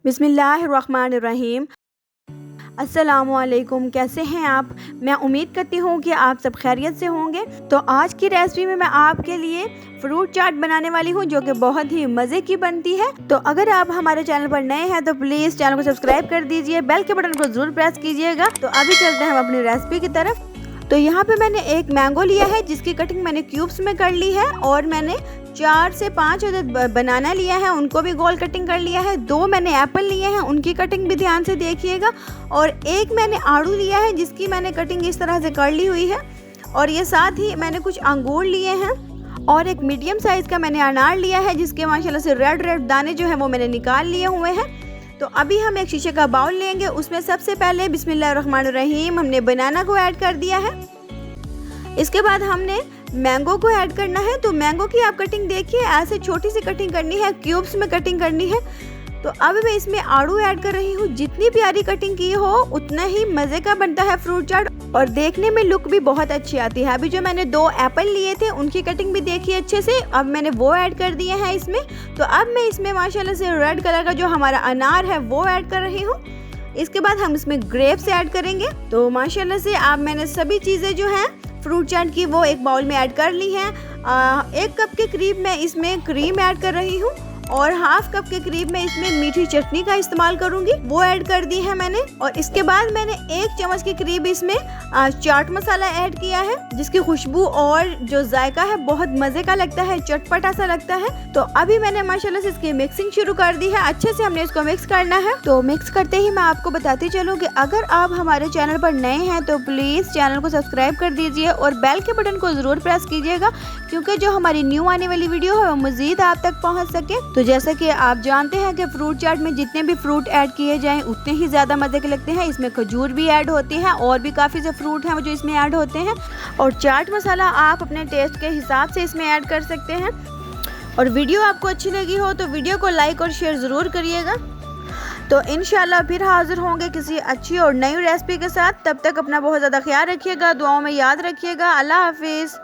बिस्मिल्लाहिर्रहमानिर्रहीम। अस्सलामुअलैकुम, कैसे हैं आप? मैं उम्मीद करती हूँ कि आप सब खैरियत से होंगे। तो आज की रेसिपी में मैं आपके लिए फ्रूट चाट बनाने वाली हूँ जो कि बहुत ही मज़े की बनती है। तो अगर आप हमारे चैनल पर नए हैं तो प्लीज़ चैनल को सब्सक्राइब कर दीजिए, बेल के बटन को ज़रूर प्रेस कीजिएगा। तो अभी चलते हैं हम अपनी रेसिपी की तरफ। तो यहाँ पे मैंने एक मैंगो लिया है जिसकी कटिंग मैंने क्यूब्स में कर ली है, और मैंने 4 से 5 अदद बनाना लिया है, उनको भी गोल कटिंग कर लिया है। 2 मैंने एप्पल लिए हैं, उनकी कटिंग भी ध्यान से देखिएगा। और एक मैंने आड़ू लिया है जिसकी मैंने कटिंग इस तरह से कर ली हुई है। और ये साथ ही मैंने कुछ अंगूर लिए हैं, और एक मीडियम साइज़ का मैंने अनार लिया है जिसके माशाल्लाह से रेड रेड दाने जो हैं वो मैंने निकाल लिए हुए हैं। तो अभी हम एक शीशे का बाउल लेंगे, उसमें सबसे पहले बिस्मिल्लाहिर्रहमानिर्रहीम हमने बनाना को ऐड कर दिया है। इसके बाद हमने मैंगो को ऐड करना है। तो मैंगो की आप कटिंग देखिए, ऐसे छोटी सी कटिंग करनी है, क्यूब्स में कटिंग करनी है। तो अब मैं इसमें आड़ू ऐड कर रही हूँ। जितनी प्यारी कटिंग की हो उतना ही मज़े का बनता है फ्रूट चाट, और देखने में लुक भी बहुत अच्छी आती है। अभी जो मैंने 2 एप्पल लिए थे उनकी कटिंग भी देखिए अच्छे से, अब मैंने वो ऐड कर दिए हैं इसमें। तो अब मैं इसमें माशाल्लाह से रेड कलर का जो हमारा अनार है वो ऐड कर रही हूँ। इसके बाद हम इसमें ग्रेप्स ऐड करेंगे। तो माशाल्लाह से अब मैंने सभी चीज़ें जो हैं फ्रूट चाट की वो एक बाउल में ऐड कर ली हैं। 1 कप के करीब मैं इसमें क्रीम ऐड कर रही हूँ, और हाफ कप के करीब मैं इसमें मीठी चटनी का इस्तेमाल करूंगी, वो ऐड कर दी है मैंने। और इसके बाद मैंने 1 चम्मच के करीब इसमें चाट मसाला ऐड किया है, जिसकी खुशबू और जो जायका है बहुत मज़े का लगता है, चटपटा सा लगता है। तो अभी मैंने माशाल्लाह से इसकी मिक्सिंग शुरू कर दी है। अच्छे से हमने इसको मिक्स करना है। तो मिक्स करते ही मैं आपको बताती चलूँ कि अगर आप हमारे चैनल पर नए हैं तो प्लीज़ चैनल को सब्सक्राइब कर दीजिए और बेल के बटन को ज़रूर प्रेस कीजिएगा, क्योंकि जो हमारी न्यू आने वाली वीडियो है वो मज़ीद आप तक पहुँच सके। तो जैसा कि आप जानते हैं कि फ्रूट चाट में जितने भी फ्रूट ऐड किए जाएं उतने ही ज़्यादा मज़े के लगते हैं। इसमें खजूर भी ऐड होती है, और भी काफ़ी से फ्रूट हैं जो इसमें ऐड होते हैं। और चाट मसाला आप अपने टेस्ट के हिसाब से इसमें ऐड कर सकते हैं। और वीडियो आपको अच्छी लगी हो तो वीडियो को लाइक और शेयर ज़रूर करिएगा। तो इंशाल्लाह फिर हाज़िर होंगे किसी अच्छी और नई रेसिपी के साथ। तब तक अपना बहुत ज़्यादा ख्याल रखिएगा, दुआओं में याद रखिएगा। अल्लाह हाफिज़।